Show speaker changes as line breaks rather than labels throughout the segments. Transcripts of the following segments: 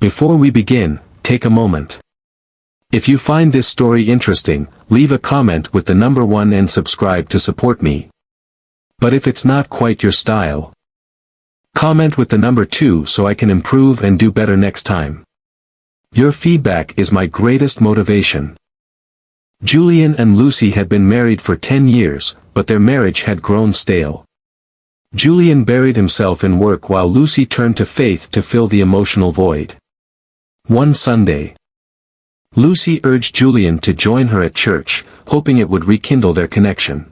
Before we begin, take a moment. If you find this story interesting, leave a comment with the number 1 and subscribe to support me. But if it's not quite your style, comment with the number 2 so I can improve and do better next time. Your feedback is my greatest motivation. Julian and Lucy had been married for 10 years, but their marriage had grown stale. Julian buried himself in work while Lucy turned to faith to fill the emotional void. One Sunday, Lucy urged Julian to join her at church, hoping it would rekindle their connection.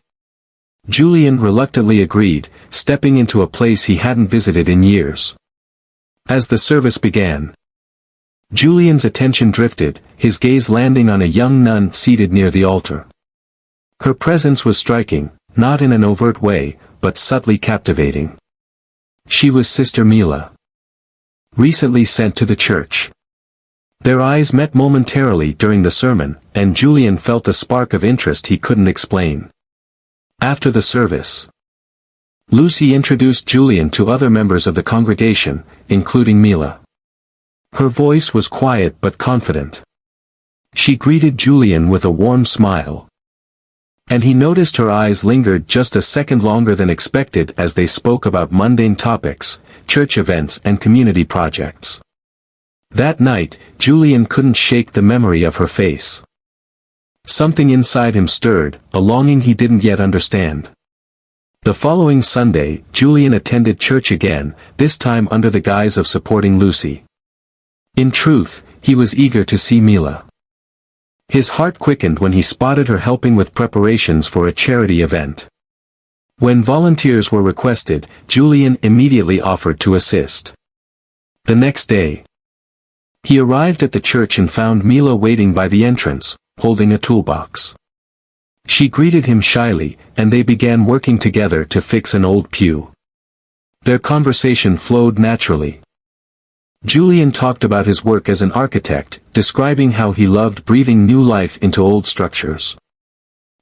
Julian reluctantly agreed, stepping into a place he hadn't visited in years. As the service began, Julian's attention drifted, his gaze landing on a young nun seated near the altar. Her presence was striking, not in an overt way, but subtly captivating. She was Sister Mila, recently sent to the church. Their eyes met momentarily during the sermon, and Julian felt a spark of interest he couldn't explain. After the service, Lucy introduced Julian to other members of the congregation, including Mila. Her voice was quiet but confident. She greeted Julian with a warm smile, and he noticed her eyes lingered just a second longer than expected as they spoke about mundane topics, church events and community projects. That night, Julian couldn't shake the memory of her face. Something inside him stirred, a longing he didn't yet understand. The following Sunday, Julian attended church again, this time under the guise of supporting Lucy. In truth, he was eager to see Mila. His heart quickened when he spotted her helping with preparations for a charity event. When volunteers were requested, Julian immediately offered to assist. The next day, he arrived at the church and found Mila waiting by the entrance, holding a toolbox. She greeted him shyly, and they began working together to fix an old pew. Their conversation flowed naturally. Julian talked about his work as an architect, describing how he loved breathing new life into old structures.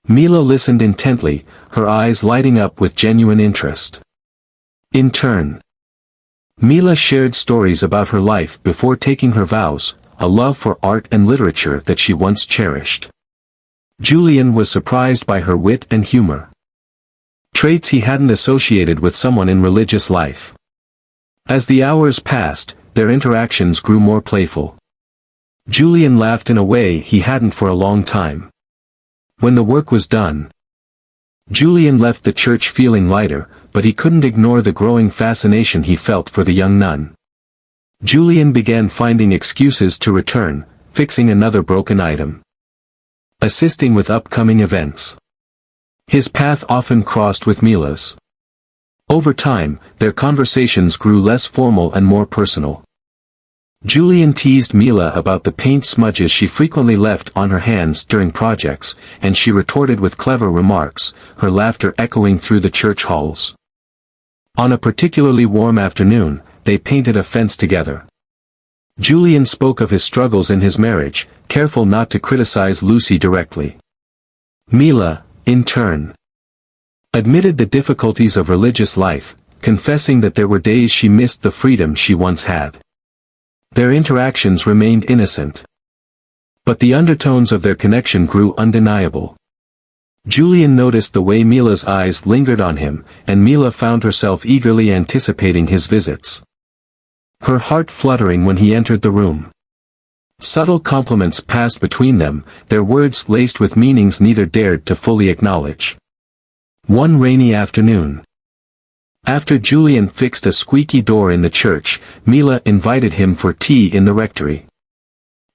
Mila listened intently, her eyes lighting up with genuine interest. In turn, Mila shared stories about her life before taking her vows, a love for art and literature that she once cherished. Julian was surprised by her wit and humor, traits he hadn't associated with someone in religious life. As the hours passed, their interactions grew more playful. Julian laughed in a way he hadn't for a long time. When the work was done, Julian left the church feeling lighter, but he couldn't ignore the growing fascination he felt for the young nun. Julian began finding excuses to return, fixing another broken item, assisting with upcoming events. His path often crossed with Mila's. Over time, their conversations grew less formal and more personal. Julian teased Mila about the paint smudges she frequently left on her hands during projects, and she retorted with clever remarks, her laughter echoing through the church halls. On a particularly warm afternoon, they painted a fence together. Julian spoke of his struggles in his marriage, careful not to criticize Lucy directly. Mila, in turn, admitted the difficulties of religious life, confessing that there were days she missed the freedom she once had. Their interactions remained innocent, but the undertones of their connection grew undeniable. Julian noticed the way Mila's eyes lingered on him, and Mila found herself eagerly anticipating his visits, her heart fluttering when he entered the room. Subtle compliments passed between them, their words laced with meanings neither dared to fully acknowledge. One rainy afternoon, after Julian fixed a squeaky door in the church, Mila invited him for tea in the rectory.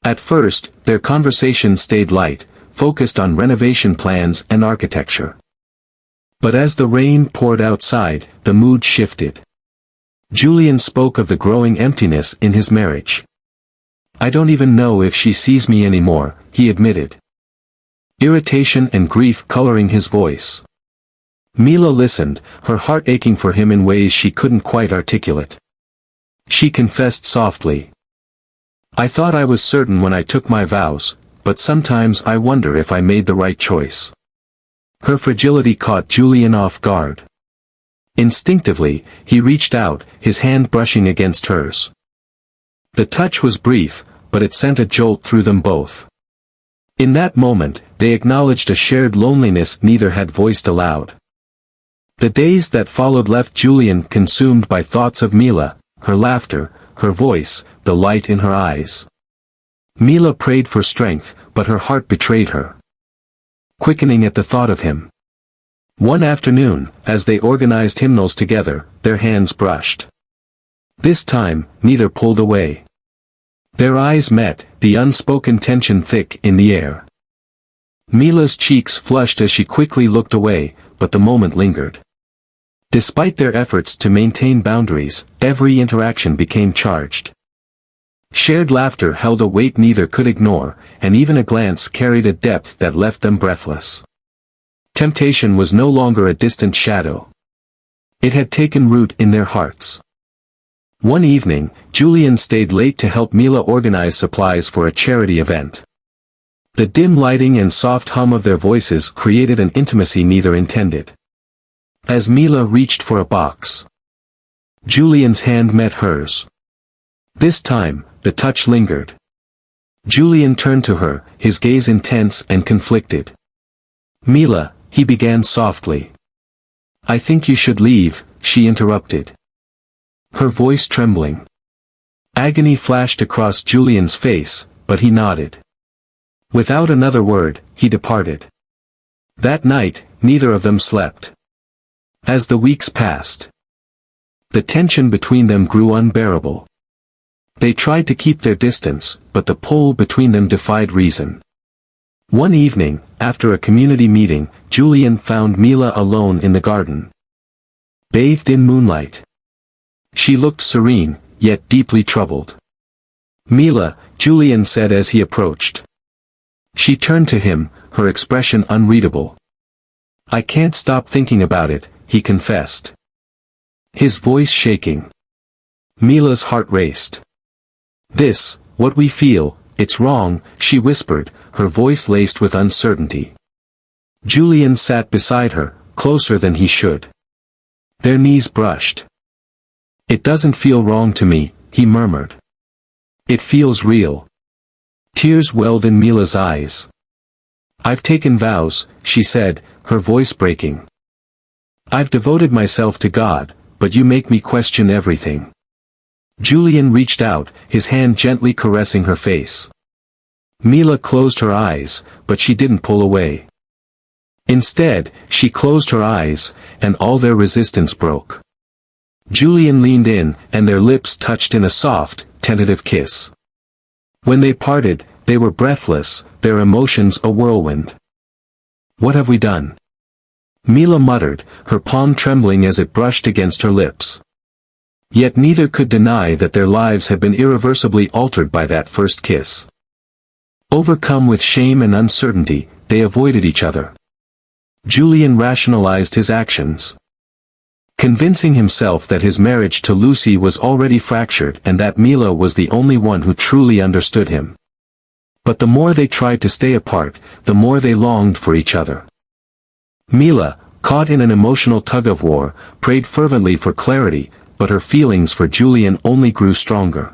At first, their conversation stayed light, focused on renovation plans and architecture. But as the rain poured outside, the mood shifted. Julian spoke of the growing emptiness in his marriage. "I don't even know if she sees me anymore," he admitted, irritation and grief coloring his voice. Mila listened, her heart aching for him in ways she couldn't quite articulate. She confessed softly, "I thought I was certain when I took my vows, but sometimes I wonder if I made the right choice." Her fragility caught Julian off guard. Instinctively, he reached out, his hand brushing against hers. The touch was brief, but it sent a jolt through them both. In that moment, they acknowledged a shared loneliness neither had voiced aloud. The days that followed left Julian consumed by thoughts of Mila, her laughter, her voice, the light in her eyes. Mila prayed for strength, but her heart betrayed her. Quickening at the thought of him. One afternoon, as they organized hymnals together, their hands brushed. This time, neither pulled away. Their eyes met, the unspoken tension thick in the air. Mila's cheeks flushed as she quickly looked away, but the moment lingered. Despite their efforts to maintain boundaries, every interaction became charged. Shared laughter held a weight neither could ignore, and even a glance carried a depth that left them breathless. Temptation was no longer a distant shadow. It had taken root in their hearts. One evening, Julian stayed late to help Mila organize supplies for a charity event. The dim lighting and soft hum of their voices created an intimacy neither intended. As Mila reached for a box, Julian's hand met hers. This time, the touch lingered. Julian turned to her, his gaze intense and conflicted. "Mila," he began softly. "I think you should leave," she interrupted. Her voice trembling. Agony flashed across Julian's face, but he nodded. Without another word, he departed. That night, neither of them slept. As the weeks passed, the tension between them grew unbearable. They tried to keep their distance, but the pull between them defied reason. One evening, after a community meeting, Julian found Mila alone in the garden. Bathed in moonlight. She looked serene, yet deeply troubled. "Mila," Julian said as he approached. She turned to him, her expression unreadable. "I can't stop thinking about it," he confessed. His voice shaking. Mila's heart raced. What we feel, it's wrong," she whispered, her voice laced with uncertainty. Julian sat beside her, closer than he should. Their knees brushed. "It doesn't feel wrong to me," he murmured. "It feels real." Tears welled in Mila's eyes. "I've taken vows," she said, her voice breaking. "I've devoted myself to God, but you make me question everything." Julian reached out, his hand gently caressing her face. Mila closed her eyes, but she didn't pull away. Instead, she closed her eyes, and all their resistance broke. Julian leaned in, and their lips touched in a soft, tentative kiss. When they parted, they were breathless, their emotions a whirlwind. "What have we done?" Mila muttered, her palm trembling as it brushed against her lips. Yet neither could deny that their lives had been irreversibly altered by that first kiss. Overcome with shame and uncertainty, they avoided each other. Julian rationalized his actions, convincing himself that his marriage to Lucy was already fractured and that Mila was the only one who truly understood him. But the more they tried to stay apart, the more they longed for each other. Mila, caught in an emotional tug-of-war, prayed fervently for clarity, but her feelings for Julian only grew stronger.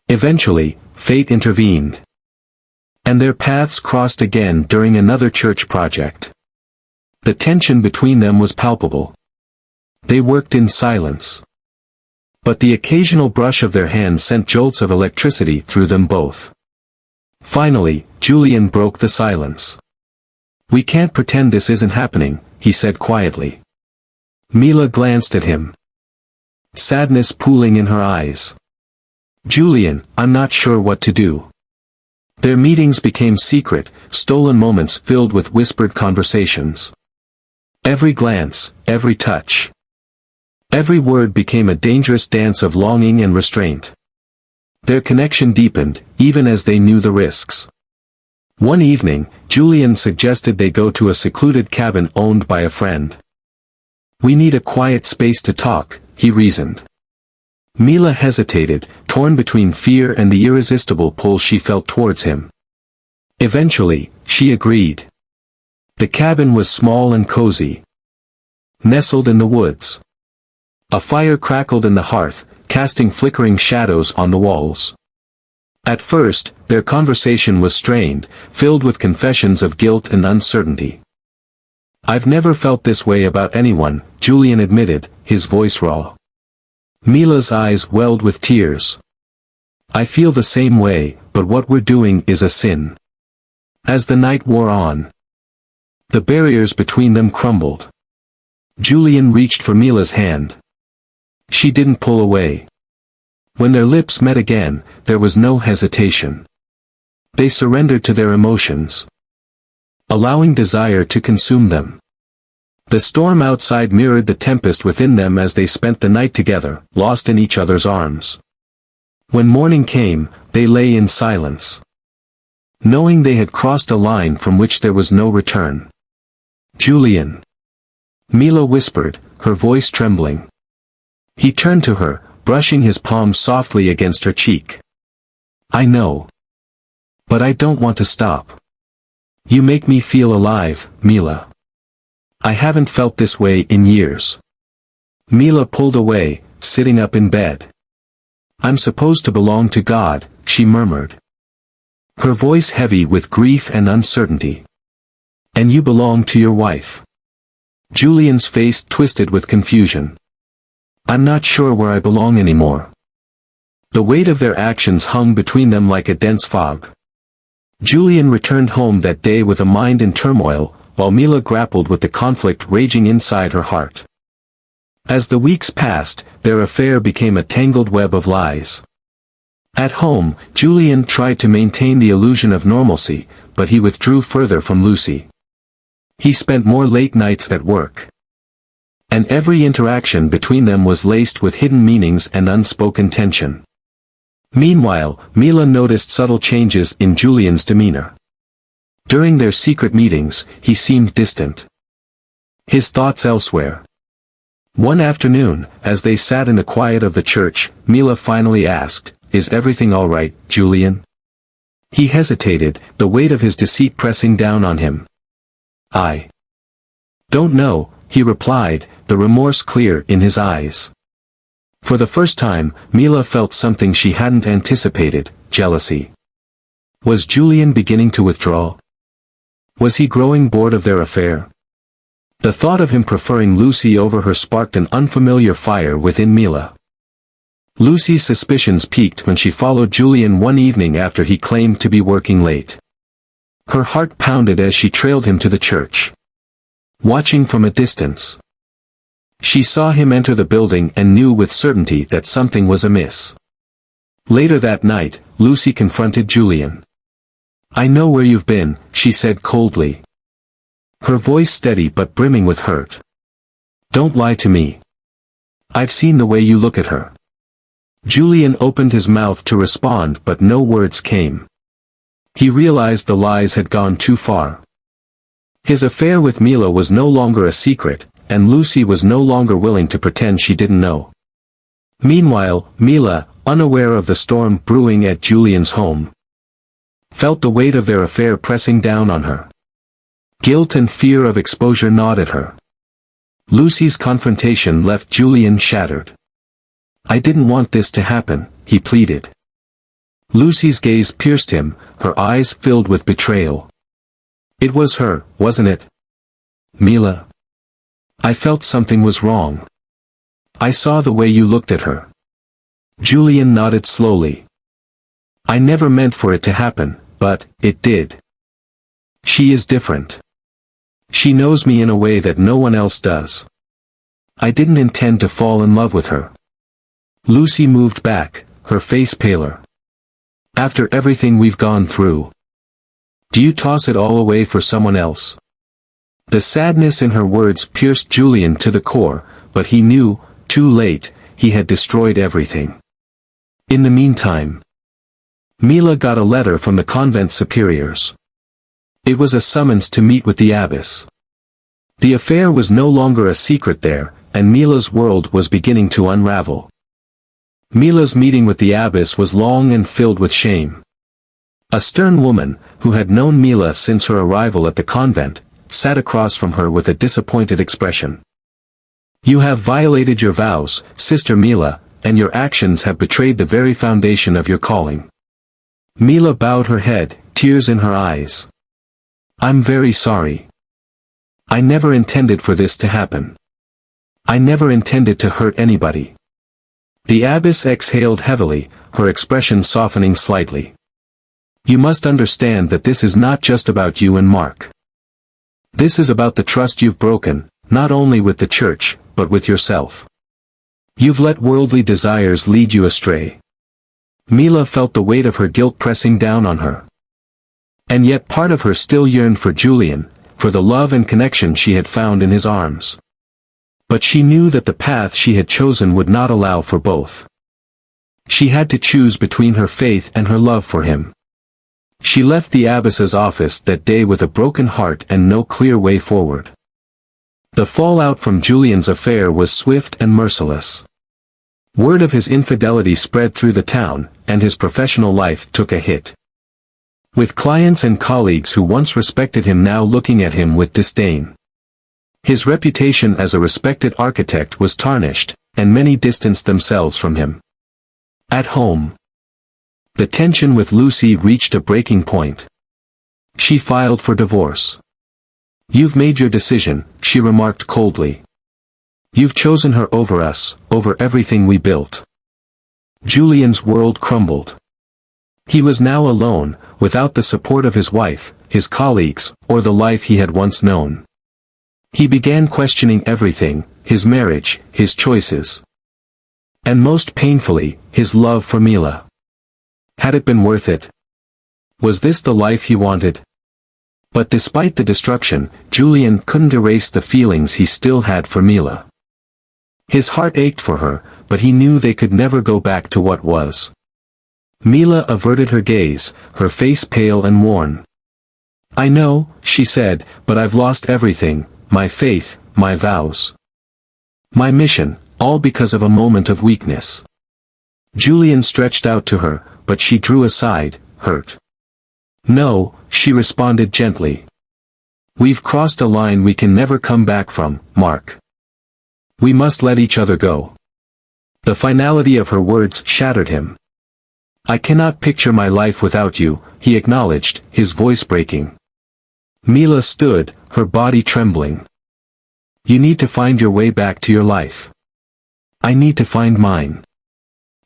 Eventually, fate intervened. And their paths crossed again during another church project. The tension between them was palpable. They worked in silence. But the occasional brush of their hands sent jolts of electricity through them both. Finally, Julian broke the silence. "We can't pretend this isn't happening," he said quietly. Mila glanced at him, sadness pooling in her eyes. "Julian, I'm not sure what to do." Their meetings became secret, stolen moments filled with whispered conversations. Every glance, every touch, every word became a dangerous dance of longing and restraint. Their connection deepened, even as they knew the risks. One evening, Julian suggested they go to a secluded cabin owned by a friend. "We need a quiet space to talk," he reasoned. Mila hesitated, torn between fear and the irresistible pull she felt towards him. Eventually, she agreed. The cabin was small and cozy, nestled in the woods. A fire crackled in the hearth, casting flickering shadows on the walls. At first, their conversation was strained, filled with confessions of guilt and uncertainty. "I've never felt this way about anyone," Julian admitted, his voice raw. Mila's eyes welled with tears. "I feel the same way, but what we're doing is a sin." As the night wore on, the barriers between them crumbled. Julian reached for Mila's hand. She didn't pull away. When their lips met again, there was no hesitation. They surrendered to their emotions, allowing desire to consume them. The storm outside mirrored the tempest within them as they spent the night together, lost in each other's arms. When morning came, they lay in silence, knowing they had crossed a line from which there was no return. "Julian," Mila whispered, her voice trembling. He turned to her, brushing his palm softly against her cheek. "I know. But I don't want to stop. You make me feel alive, Mila. I haven't felt this way in years." Mila pulled away, sitting up in bed. "I'm supposed to belong to God," she murmured, her voice heavy with grief and uncertainty. "And you belong to your wife." Julian's face twisted with confusion. "I'm not sure where I belong anymore." The weight of their actions hung between them like a dense fog. Julian returned home that day with a mind in turmoil, while Mila grappled with the conflict raging inside her heart. As the weeks passed, their affair became a tangled web of lies. At home, Julian tried to maintain the illusion of normalcy, but he withdrew further from Lucy. He spent more late nights at work, and every interaction between them was laced with hidden meanings and unspoken tension. Meanwhile, Mila noticed subtle changes in Julian's demeanor. During their secret meetings, he seemed distant, his thoughts elsewhere. One afternoon, as they sat in the quiet of the church, Mila finally asked, "Is everything all right, Julian?" He hesitated, the weight of his deceit pressing down on him. "I don't know," he replied, the remorse clear in his eyes. For the first time, Mila felt something she hadn't anticipated: jealousy. Was Julian beginning to withdraw? Was he growing bored of their affair? The thought of him preferring Lucy over her sparked an unfamiliar fire within Mila. Lucy's suspicions peaked when she followed Julian one evening after he claimed to be working late. Her heart pounded as she trailed him to the church. Watching from a distance, she saw him enter the building and knew with certainty that something was amiss. Later that night, Lucy confronted Julian. "I know where you've been," she said coldly, her voice steady but brimming with hurt. "Don't lie to me. I've seen the way you look at her." Julian opened his mouth to respond, but no words came. He realized the lies had gone too far. His affair with Mila was no longer a secret, and Lucy was no longer willing to pretend she didn't know. Meanwhile, Mila, unaware of the storm brewing at Julian's home, felt the weight of their affair pressing down on her. Guilt and fear of exposure gnawed at her. Lucy's confrontation left Julian shattered. "I didn't want this to happen," he pleaded. Lucy's gaze pierced him, her eyes filled with betrayal. "It was her, wasn't it? Mila. I felt something was wrong. I saw the way you looked at her." Julian nodded slowly. "I never meant for it to happen, but it did. She is different. She knows me in a way that no one else does. I didn't intend to fall in love with her." Lucy moved back, her face paler. "After everything we've gone through, do you toss it all away for someone else?" The sadness in her words pierced Julian to the core, but he knew, too late, he had destroyed everything. In the meantime, Mila got a letter from the convent superiors. It was a summons to meet with the abbess. The affair was no longer a secret there, and Mila's world was beginning to unravel. Mila's meeting with the abbess was long and filled with shame. A stern woman, who had known Mila since her arrival at the convent, sat across from her with a disappointed expression. "You have violated your vows, Sister Mila," and your actions have betrayed the very foundation of your calling." Mila bowed her head, tears in her eyes. "I'm very sorry. I never intended for this to happen. I never intended to hurt anybody." The abbess exhaled heavily, her expression softening slightly. "You must understand that this is not just about you and Mark. This is about the trust you've broken, not only with the church, but with yourself. You've let worldly desires lead you astray." Mila felt the weight of her guilt pressing down on her. And yet part of her still yearned for Julian, for the love and connection she had found in his arms. But she knew that the path she had chosen would not allow for both. She had to choose between her faith and her love for him. She left the abbess's office that day with a broken heart and no clear way forward. The fallout from Julian's affair was swift and merciless. Word of his infidelity spread through the town, and his professional life took a hit. With clients and colleagues who once respected him now looking at him with disdain. His reputation as a respected architect was tarnished, and many distanced themselves from him. At home, the tension with Lucy reached a breaking point. She filed for divorce. "You've made your decision," she remarked coldly. "You've chosen her over us, over everything we built." Julian's world crumbled. He was now alone, without the support of his wife, his colleagues, or the life he had once known. He began questioning everything, his marriage, his choices. And most painfully, his love for Mila. Had it been worth it? Was this the life he wanted? But despite the destruction, Julian couldn't erase the feelings he still had for Mila. His heart ached for her, but he knew they could never go back to what was. Mila averted her gaze, her face pale and worn. "I know," she said, "but I've lost everything, my faith, my vows. My mission, all because of a moment of weakness." Julian stretched out to her, but she drew aside, hurt. "No," she responded gently. "We've crossed a line we can never come back from, Mark. We must let each other go." The finality of her words shattered him. "I cannot picture my life without you," he acknowledged, his voice breaking. Mila stood, her body trembling. "You need to find your way back to your life. I need to find mine."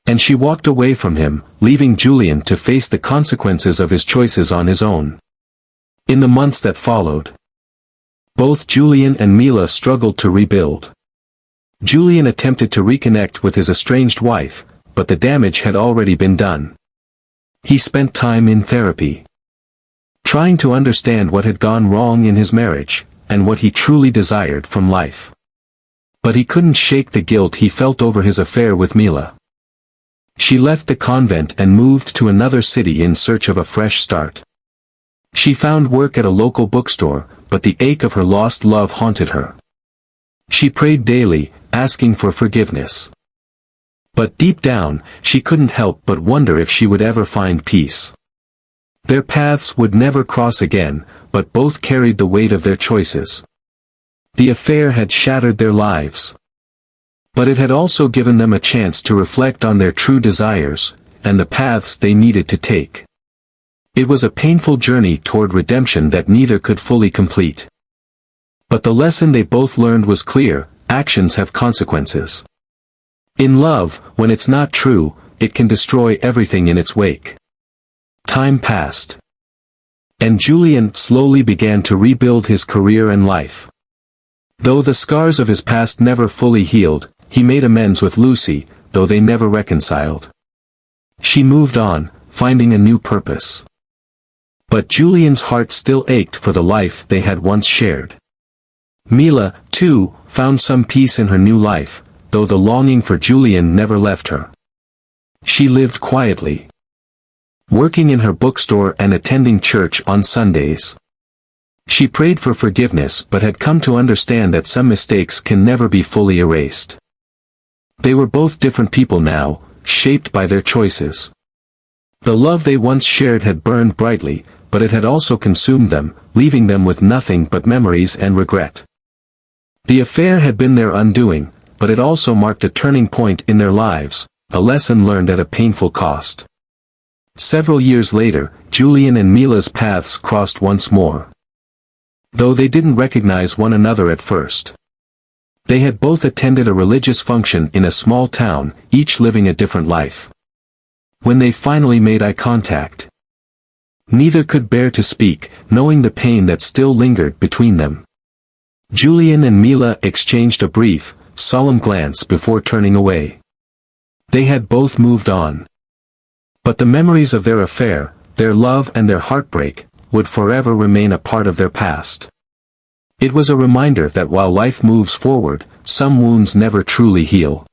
And she walked away from him, leaving Julian to face the consequences of his choices on his own. In the months that followed, both Julian and Mila struggled to rebuild. Julian attempted to reconnect with his estranged wife, but the damage had already been done. He spent time in therapy, trying to understand what had gone wrong in his marriage, and what he truly desired from life. But he couldn't shake the guilt he felt over his affair with Mila. She left the convent and moved to another city in search of a fresh start. She found work at a local bookstore, but the ache of her lost love haunted her. She prayed daily, asking for forgiveness. But deep down, she couldn't help but wonder if she would ever find peace. Their paths would never cross again, but both carried the weight of their choices. The affair had shattered their lives. But it had also given them a chance to reflect on their true desires, and the paths they needed to take. It was a painful journey toward redemption that neither could fully complete. But the lesson they both learned was clear: actions have consequences. In love, when it's not true, it can destroy everything in its wake. Time passed. And Julian slowly began to rebuild his career and life. Though the scars of his past never fully healed, he made amends with Lucy, though they never reconciled. She moved on, finding a new purpose. But Julian's heart still ached for the life they had once shared. Mila, too, found some peace in her new life, though the longing for Julian never left her. She lived quietly, working in her bookstore and attending church on Sundays. She prayed for forgiveness but had come to understand that some mistakes can never be fully erased. They were both different people now, shaped by their choices. The love they once shared had burned brightly, but it had also consumed them, leaving them with nothing but memories and regret. The affair had been their undoing, but it also marked a turning point in their lives, a lesson learned at a painful cost. Several years later, Julian and Mila's paths crossed once more. Though they didn't recognize one another at first. They had both attended a religious function in a small town, each living a different life. When they finally made eye contact, neither could bear to speak, knowing the pain that still lingered between them. Julian and Mila exchanged a brief, solemn glance before turning away. They had both moved on. But the memories of their affair, their love and their heartbreak, would forever remain a part of their past. It was a reminder that while life moves forward, some wounds never truly heal.